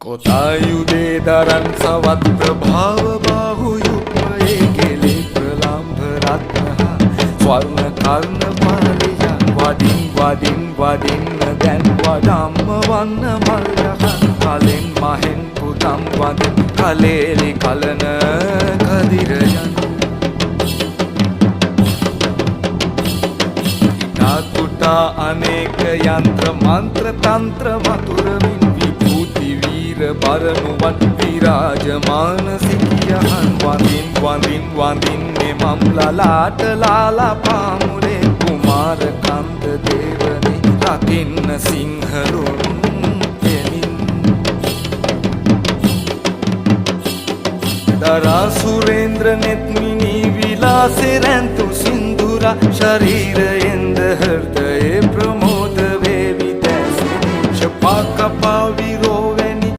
කොතායුදේ දරන් සවත් ප්‍රභාව බාහු යුග්මයේ කෙලේ ප්‍රලම්භ රත්නහා ස්වර්ණ කර්ණ පාලිය වඩින් වඩින් වඩින්න දැන් වඩම්ම වන්න මල්යහන් කලෙන් මහෙන් පුතම් වදින් කලේලි කලන කදිරයන් කුටා අනේක යන්ත්‍ර මන්ත්‍ර තන්ත්‍ර මතුරමින් විභූති වීර බරණුවන් විරාජමාන සිටියහන් වඳින් වඳින් වඳින්නේ මම් ලලාට ලාලා පාමුලේ කුමාර කන්ද දේවනේ රකින්න සිංහලුන් එමින් දරා සුරේන්ද්‍ර නෙත්මිනී විලාසේ රැන්තු සින්දුරා ශරීරයෙන්ද හෘදයේ